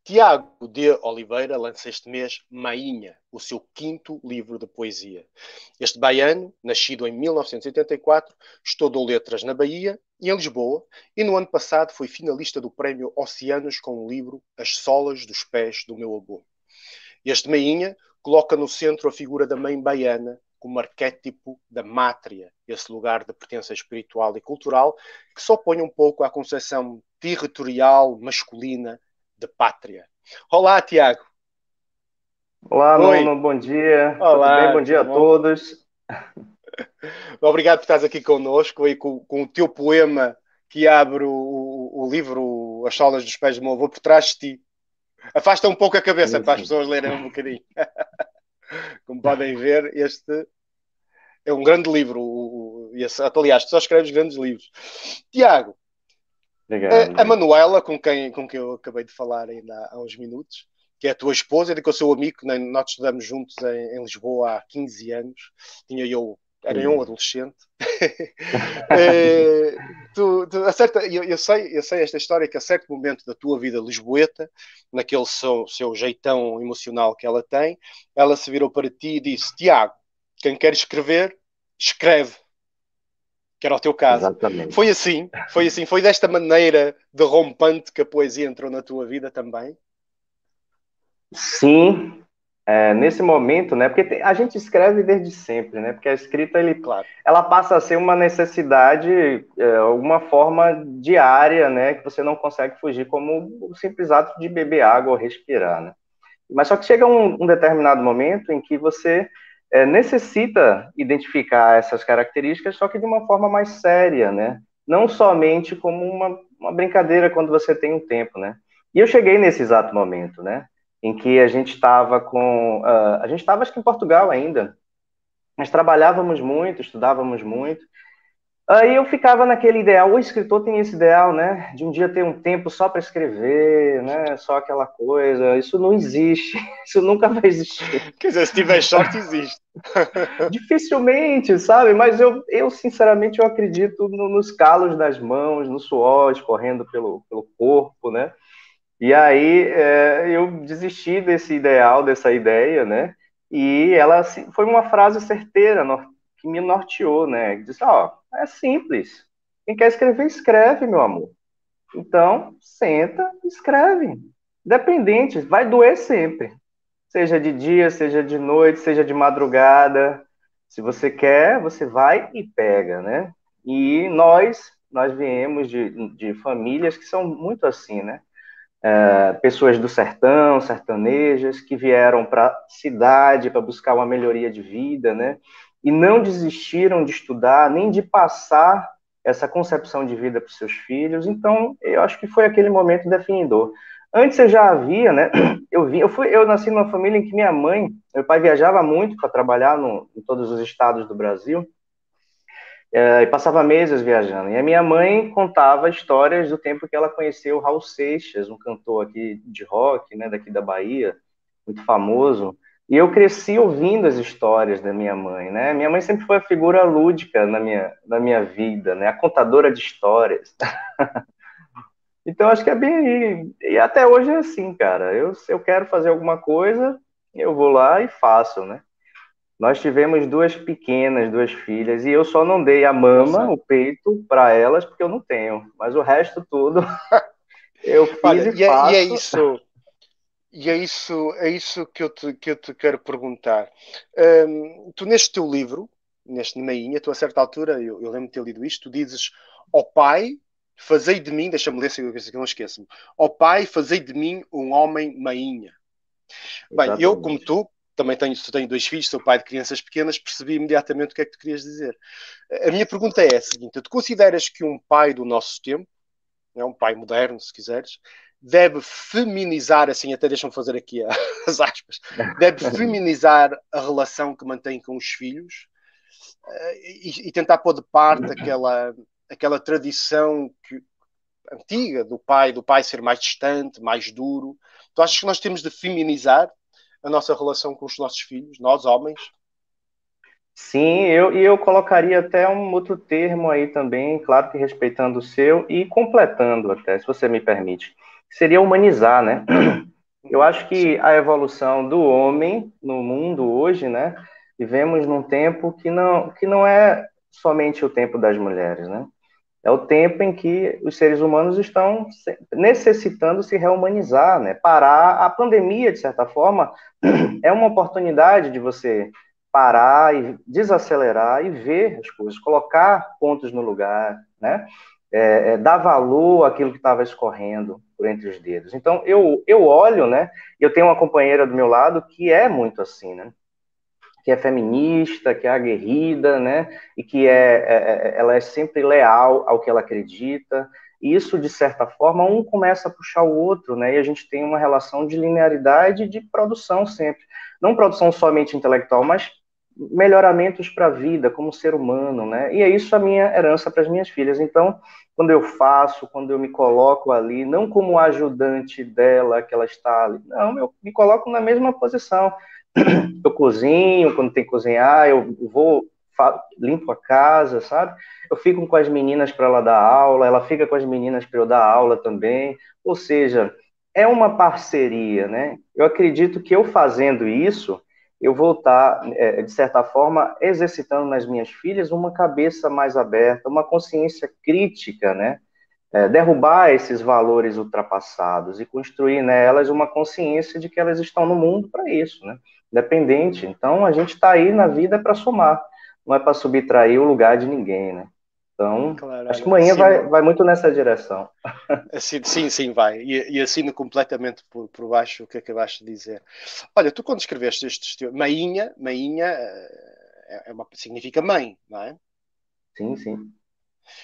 Tiago de Oliveira lança este mês Mainha, o seu quinto livro de poesia. Este baiano, nascido em 1984, estudou letras na Bahia e em Lisboa, e no ano passado foi finalista do prémio Oceanos com o livro As Solas dos Pés do Meu Avô. Este Mainha coloca no centro a figura da mãe baiana como arquétipo da mátria, esse lugar de pertença espiritual e cultural que se opõe um pouco à concepção territorial masculina de pátria. Olá, Tiago. Olá, Oi. Nuno, bom dia. Tudo bem? Olá, Bom dia tudo a bom? todos. Obrigado por estares aqui connosco e com o teu poema que abre o livro As Solas dos Pés do Meu Avô por trás de ti. Afasta um pouco a cabeça Sim, para as sim. pessoas lerem um bocadinho. Como podem ver, este é um grande livro. Aliás, tu só escreves grandes livros. Tiago, Obrigado, a obrigado. Manuela, com quem eu acabei de falar ainda há uns minutos, que é a tua esposa, de que eu sou amigo, nós estudamos juntos em Lisboa há 15 anos. Que Era eu um lindo. adolescente. Eh, eu sei esta história que a certo momento da tua vida lisboeta, naquele seu jeitão emocional que ela tem, ela se virou para ti e disse: Tiago, quem quer escrever, escreve, que era o teu caso. Exatamente. Foi desta maneira derrompante que a poesia entrou na tua vida também? Sim, nesse momento, né? Porque a gente escreve desde sempre, né? Porque a escrita Claro. ela passa a ser uma necessidade, alguma forma diária, né? Que você não consegue fugir, como o simples ato de beber água ou respirar, né? Mas só que chega um determinado momento em que você necessita identificar essas características, só que de uma forma mais séria, né? Não somente como uma brincadeira quando você tem um tempo, né? E eu cheguei nesse exato momento, né? Em que a gente estava a gente estava acho que em Portugal ainda, mas trabalhávamos muito, estudávamos muito, aí eu ficava naquele ideal, o escritor tem esse ideal, né, de um dia ter um tempo só para escrever, né, só aquela coisa, isso não existe, isso nunca vai existir. Quer dizer, se tiver sorte, existe. Dificilmente, sabe, mas eu sinceramente, eu acredito nos calos das mãos, no suor escorrendo pelo corpo, né, e aí eu desisti desse ideal, dessa ideia, né, e ela foi uma frase certeira, que me norteou, né, que disse, ó, é simples, quem quer escrever, escreve, meu amor. Então, senta, escreve. Independente, vai doer sempre. Seja de dia, seja de noite, seja de madrugada. Se você quer, você vai e pega, né? E nós viemos de famílias que são muito assim, né? Pessoas do sertão, sertanejas, que vieram para a cidade para buscar uma melhoria de vida, né? E não desistiram de estudar, nem de passar essa concepção de vida para os seus filhos. Então, eu acho que foi aquele momento definidor. Antes eu já havia, né? Eu nasci numa família em que meu pai viajava muito para trabalhar em todos os estados do Brasil, e passava meses viajando. E a minha mãe contava histórias do tempo que ela conheceu Raul Seixas, um cantor aqui de rock, né, daqui da Bahia, muito famoso. E eu cresci ouvindo as histórias da minha mãe, né? Minha mãe sempre foi a figura lúdica na minha vida, né? A contadora de histórias. Então acho que é bem aí. E até hoje é assim, cara. Se eu quero fazer alguma coisa, eu vou lá e faço, né? Nós tivemos duas pequenas, duas filhas, e eu só não dei a Pois mama, é. o peito, para elas, porque eu não tenho. Mas o resto tudo eu fiz Olha, e e faço. é isso que eu te quero perguntar. Tu, neste teu livro, neste Nemainha, tu, a certa altura, eu lembro de ter lido isto, tu dizes: Ó Pai, fazei de mim, deixa-me ler se eu não esqueço-me. Ó Pai, fazei de mim um homem mainha. Bem, eu, como Exatamente. tu, também tenho dois filhos, sou pai de crianças pequenas, percebi imediatamente o que é que tu querias dizer. A minha pergunta é a seguinte: tu consideras que um pai do nosso tempo, é um pai moderno, se quiseres, deve feminizar, assim, até deixa-me fazer aqui as aspas, deve feminizar a relação que mantém com os filhos, e tentar pôr de parte aquela tradição antiga do pai ser mais distante, mais duro. Tu achas que nós temos de feminizar a nossa relação com os nossos filhos, nós homens? Sim, eu colocaria até um outro termo aí também, claro que respeitando o seu e completando até, se você me permite, seria humanizar, né? Eu acho Sim, que a evolução do homem no mundo hoje, né? Vivemos num tempo que não é somente o tempo das mulheres, né? É o tempo em que os seres humanos estão necessitando se rehumanizar, né? Parar a pandemia, de certa forma, é uma oportunidade de você parar e desacelerar e ver as coisas, colocar pontos no lugar, né? Dar valor àquilo que estava escorrendo por entre os dedos. Então, eu olho, né? Eu tenho uma companheira do meu lado que é muito assim, né? Que é feminista, que é aguerrida, né? E que ela é sempre leal ao que ela acredita. E isso, de certa forma, um começa a puxar o outro, né? E a gente tem uma relação de linearidade de produção sempre. Não produção somente intelectual, mas melhoramentos para a vida como ser humano, né? E é isso a minha herança para as minhas filhas. Então, quando eu faço, quando eu me coloco ali, não como ajudante dela, que ela está ali, não, eu me coloco na mesma posição. Eu cozinho, quando tem que cozinhar, eu vou, limpo a casa, sabe? Eu fico com as meninas para ela dar aula, ela fica com as meninas para eu dar aula também. Ou seja, é uma parceria, né? Eu acredito que eu fazendo isso, eu vou estar, de certa forma, exercitando nas minhas filhas uma cabeça mais aberta, uma consciência crítica, né? Derrubar esses valores ultrapassados e construir nelas uma consciência de que elas estão no mundo para isso, né? Independente. Então, a gente está aí na vida para somar, não é para subtrair o lugar de ninguém, né? Então, claro, acho que olha, amanhã assino, vai muito nessa direção. sim, sim, vai. E assino completamente por baixo o que acabaste de dizer. Olha, tu quando escreveste este Mainha significa mãe, não é? Sim, sim.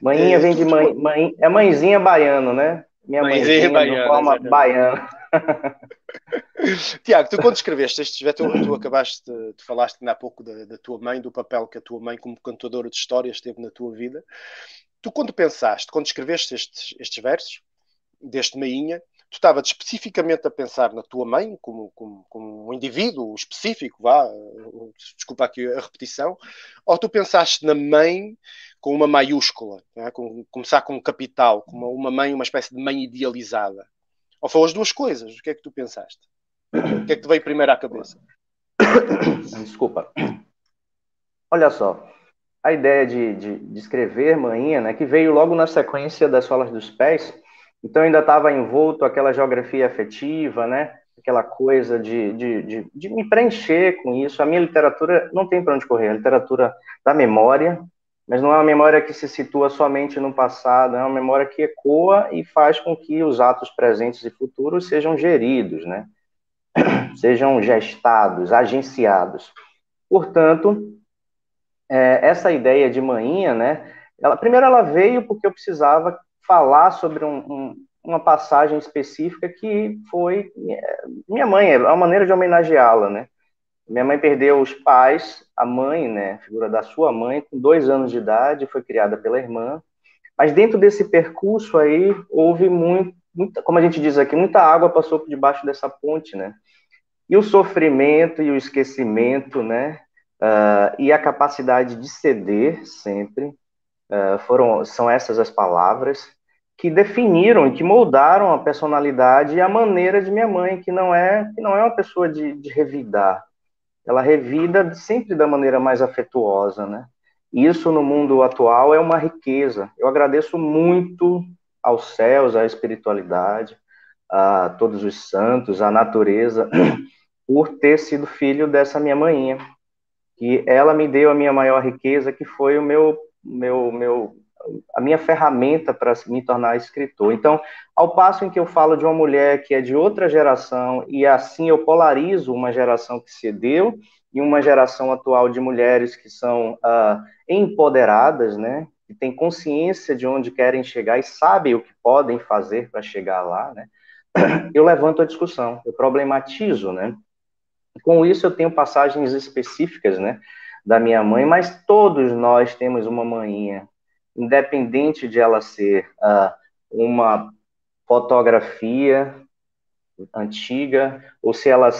Manhinha vem de Tu, mãe, é mãezinha baiano, né? Minha mãezinha mãezinha de baiana, forma exatamente. baiana. Tiago, tu quando escreveste este, tu acabaste, tu falaste há pouco da tua mãe, do papel que a tua mãe como contadora de histórias teve na tua vida. Tu quando pensaste, quando escreveste estes versos, deste Mainha, tu estavas especificamente a pensar na tua mãe, como um indivíduo específico, vá, desculpa aqui a repetição, ou tu pensaste na mãe com uma maiúscula, né? Começar com um capital, com uma mãe, uma espécie de mãe idealizada? Ou foram as duas coisas? O que é que tu pensaste? O que é que te veio primeiro à cabeça? Desculpa. Olha só, a ideia de escrever Manhinha, né, que veio logo na sequência das Solas dos Pés, então ainda estava envolto aquela geografia afetiva, né, aquela coisa de me preencher com isso. A minha literatura não tem para onde correr, a literatura da memória, mas não é uma memória que se situa somente no passado, é uma memória que ecoa e faz com que os atos presentes e futuros sejam geridos, né, sejam gestados, agenciados. Portanto, essa ideia de manhinha, né? Primeiro ela veio porque eu precisava falar sobre uma passagem específica que foi minha mãe, é uma maneira de homenageá-la, né? Minha mãe perdeu os pais, a mãe, né? A figura da sua mãe, com 2 anos de idade, foi criada pela irmã. Mas dentro desse percurso aí houve muita, como a gente diz aqui, muita água passou por debaixo dessa ponte, né? E o sofrimento e o esquecimento, né? E a capacidade de ceder sempre, são essas as palavras que definiram e que moldaram a personalidade e a maneira de minha mãe, que não é uma pessoa de revidar. Ela revida sempre da maneira mais afetuosa, né? E isso no mundo atual é uma riqueza. Eu agradeço muito aos céus, à espiritualidade, a todos os santos, à natureza, por ter sido filho dessa minha mãinha, que ela me deu a minha maior riqueza, que foi a minha ferramenta para me tornar escritor. Então, ao passo em que eu falo de uma mulher que é de outra geração, e assim eu polarizo uma geração que cedeu e uma geração atual de mulheres que são empoderadas, né? Que têm consciência de onde querem chegar e sabem o que podem fazer para chegar lá, né? Eu levanto a discussão, eu problematizo, né? Com isso, eu tenho passagens específicas, né, da minha mãe, mas todos nós temos uma manhinha. independente de ela ser uma fotografia antiga, ou se ela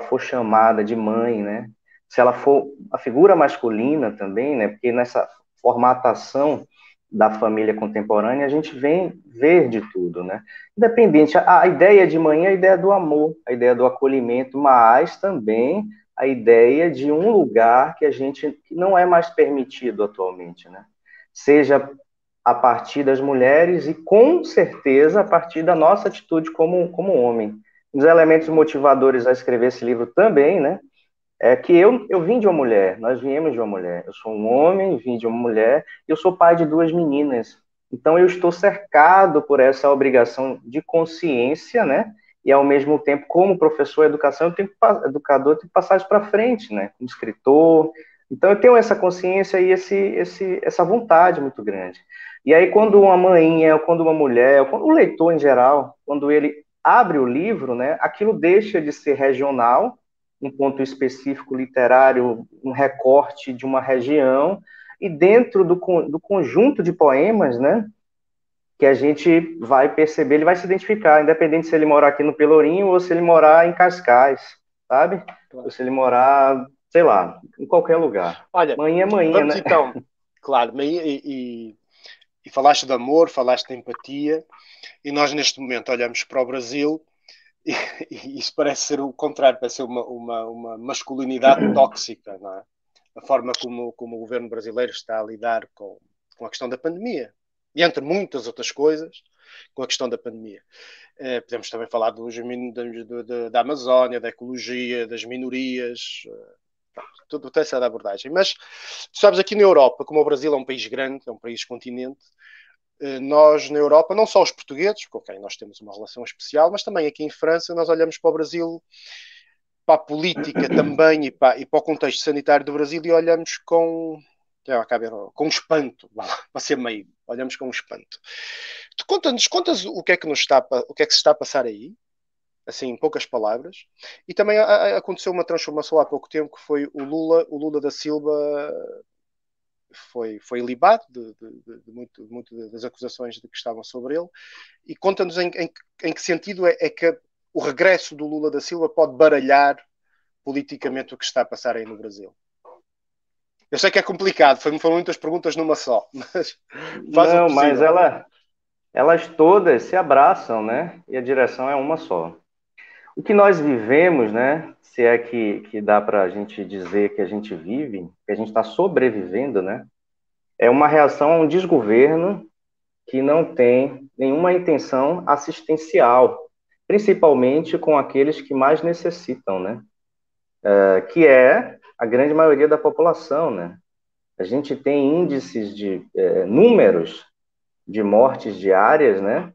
for chamada de mãe, né? Se ela for a figura masculina também, né? Porque nessa formatação da família contemporânea, a gente vem ver de tudo, né? Independente, a ideia de mãe é a ideia do amor, a ideia do acolhimento, mas também a ideia de um lugar que não é mais permitido atualmente, né? Seja a partir das mulheres e, com certeza, a partir da nossa atitude como homem. Um dos elementos motivadores a escrever esse livro também, né, é que eu vim de uma mulher, nós viemos de uma mulher. Eu sou um homem, vim de uma mulher, e eu sou pai de duas meninas. Então, eu estou cercado por essa obrigação de consciência, né, e, ao mesmo tempo, como professor de educação, educador, eu tenho que passar isso para frente, né, como escritor. Então, eu tenho essa consciência e essa vontade muito grande. E aí, quando uma mãinha, quando uma mulher, quando o leitor em geral, quando ele abre o livro, né, aquilo deixa de ser regional, um ponto específico literário, um recorte de uma região, e dentro do conjunto de poemas, né, que a gente vai perceber, ele vai se identificar, independente se ele morar aqui no Pelourinho ou se ele morar em Cascais, sabe? Ou se ele morar, sei lá, em qualquer lugar. Olha, Manhã é manhã, vamos né? então, claro, e falaste de amor, falaste de empatia, e nós neste momento olhamos para o Brasil e, e isso parece ser o contrário, parece ser uma masculinidade tóxica, não é? A forma como o governo brasileiro está a lidar com a questão da pandemia. E entre muitas outras coisas, com a questão da pandemia. Podemos também falar da Amazónia, da ecologia, das minorias, tudo tem essa abordagem. Mas, tu sabes, aqui na Europa, como o Brasil é um país grande, é um país continente, nós na Europa, não só os portugueses, com quem nós temos uma relação especial, mas também aqui em França, nós olhamos para o Brasil, para a política também e para o contexto sanitário do Brasil e olhamos com espanto, para ser meio, olhamos com espanto. Tu contas o que é que se está a passar aí, assim, em poucas palavras, e também aconteceu uma transformação há pouco tempo que foi o Lula da Silva foi libado de muito das acusações de que estavam sobre ele, e conta-nos em que sentido é que o regresso do Lula da Silva pode baralhar politicamente o que está a passar aí no Brasil. Eu sei que é complicado, foram muitas perguntas numa só, mas faz o Não, mas possível. elas todas se abraçam, né? E a direção é uma só. O que nós vivemos, né? Se é que dá para a gente dizer que a gente vive, que a gente está sobrevivendo, né? É uma reação a um desgoverno que não tem nenhuma intenção assistencial, principalmente com aqueles que mais necessitam, né? Que é a grande maioria da população, né? A gente tem índices de números de mortes diárias, né?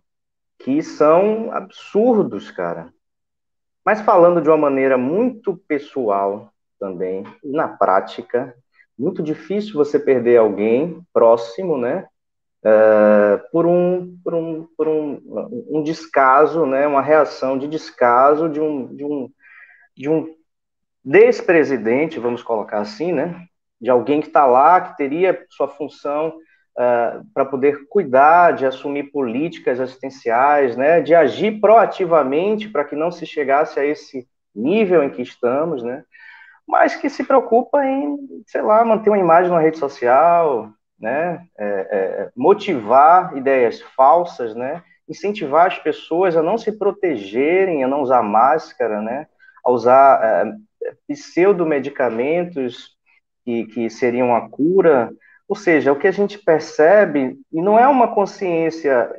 Que são absurdos, cara. Mas falando de uma maneira muito pessoal também, na prática, muito difícil você perder alguém próximo, né? Por um descaso, né? Uma reação de descaso de um despresidente, vamos colocar assim, né? De alguém que está lá, que teria sua função para poder cuidar, de assumir políticas assistenciais, né? De agir proativamente para que não se chegasse a esse nível em que estamos, né? Mas que se preocupa em, sei lá, manter uma imagem na rede social, né? Motivar ideias falsas, né? Incentivar as pessoas a não se protegerem, a não usar máscara, né? A usar pseudomedicamentos que seriam a cura. Ou seja, o que a gente percebe, e não é uma consciência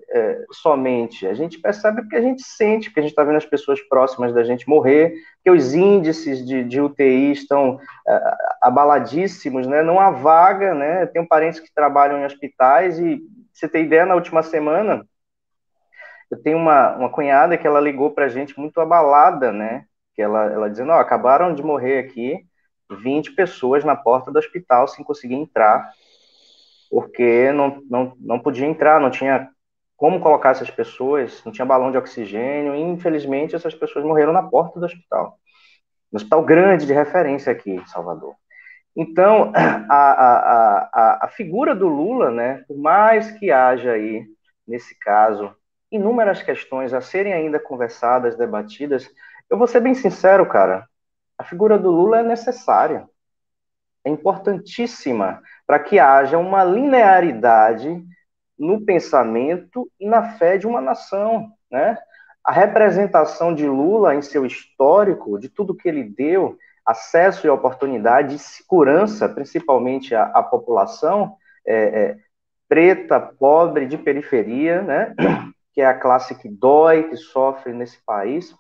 somente, a gente percebe porque a gente sente, porque a gente está vendo as pessoas próximas da gente morrer, que os índices de UTI estão abaladíssimos, né? Não há vaga, né? Eu tenho parentes que trabalham em hospitais e, você tem ideia, na última semana, eu tenho uma cunhada que ela ligou para a gente muito abalada, né? Que ela dizendo, ó, acabaram de morrer aqui 20 pessoas na porta do hospital sem conseguir entrar, porque não podia entrar, não tinha como colocar essas pessoas, não tinha balão de oxigênio, e infelizmente essas pessoas morreram na porta do hospital. Um hospital grande de referência aqui em Salvador. Então, a figura do Lula, né, por mais que haja aí, nesse caso, inúmeras questões a serem ainda conversadas, debatidas, eu vou ser bem sincero, cara, a figura do Lula é necessária, é importantíssima para que haja uma linearidade no pensamento e na fé de uma nação, né? A representação de Lula em seu histórico, de tudo que ele deu, acesso e oportunidade, e segurança, principalmente à população é, é, preta, pobre, de periferia, né? Que é a classe que dói, que sofre nesse país.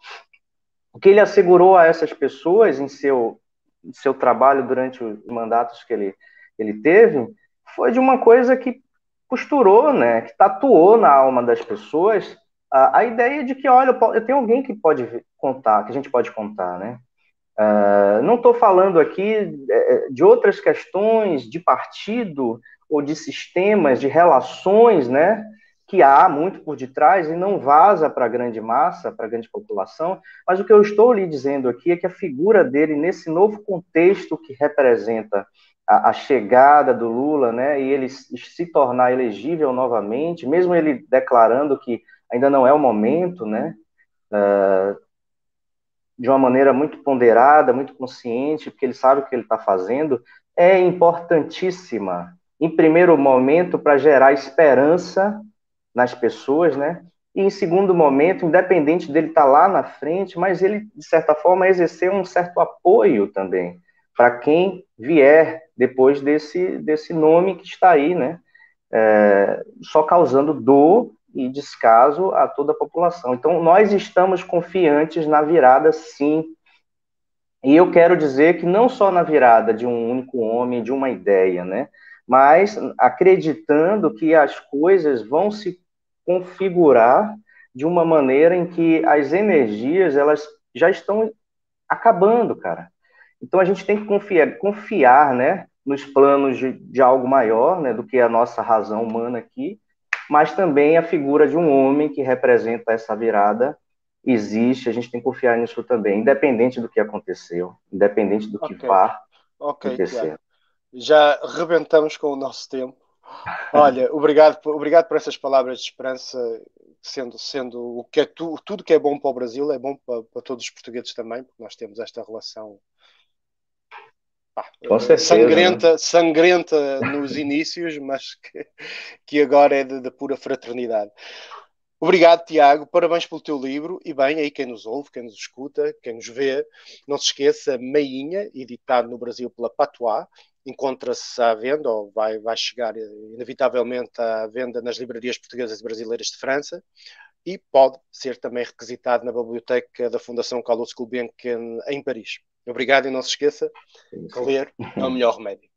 O que ele assegurou a essas pessoas em seu trabalho durante os mandatos que ele teve foi de uma coisa que costurou, né, que tatuou na alma das pessoas a ideia de que, olha, eu tenho alguém que pode contar, que a gente pode contar, né? Não estou falando aqui de outras questões de partido ou de sistemas, de relações, né? Que há muito por detrás e não vaza para a grande massa, para a grande população, mas o que eu estou lhe dizendo aqui é que a figura dele, nesse novo contexto que representa a chegada do Lula, né, e ele se tornar elegível novamente, mesmo ele declarando que ainda não é o momento, né, de uma maneira muito ponderada, muito consciente, porque ele sabe o que ele está fazendo, é importantíssima, em primeiro momento, para gerar esperança nas pessoas, né? E em segundo momento, independente dele estar lá na frente, mas ele, de certa forma, exercer um certo apoio também para quem vier depois desse nome que está aí, né? Só causando dor e descaso a toda a população. Então, nós estamos confiantes na virada, sim. E eu quero dizer que não só na virada de um único homem, de uma ideia, né? Mas acreditando que as coisas vão se configurar de uma maneira em que as energias elas já estão acabando, cara. Então a gente tem que confiar, né, nos planos de algo maior, né, do que a nossa razão humana aqui, mas também a figura de um homem que representa essa virada existe, a gente tem que confiar nisso também, independente do que aconteceu, independente do que Ok, vá ok, acontecer. Tiago. Já rebentamos com o nosso tempo. Olha, obrigado por essas palavras de esperança, sendo o que é tudo que é bom para o Brasil é bom para todos os portugueses também, porque nós temos esta relação Com certeza, né? sangrenta nos inícios, mas que agora é de pura fraternidade. Obrigado, Tiago. Parabéns pelo teu livro. E bem, aí quem nos ouve, quem nos escuta, quem nos vê, não se esqueça, Meinha, editado no Brasil pela Patois, encontra-se à venda, ou vai chegar inevitavelmente à venda nas livrarias portuguesas e brasileiras de França, e pode ser também requisitado na biblioteca da Fundação Carlos Gulbenkian em Paris. Obrigado e não se esqueça que Isso. ler é o melhor remédio.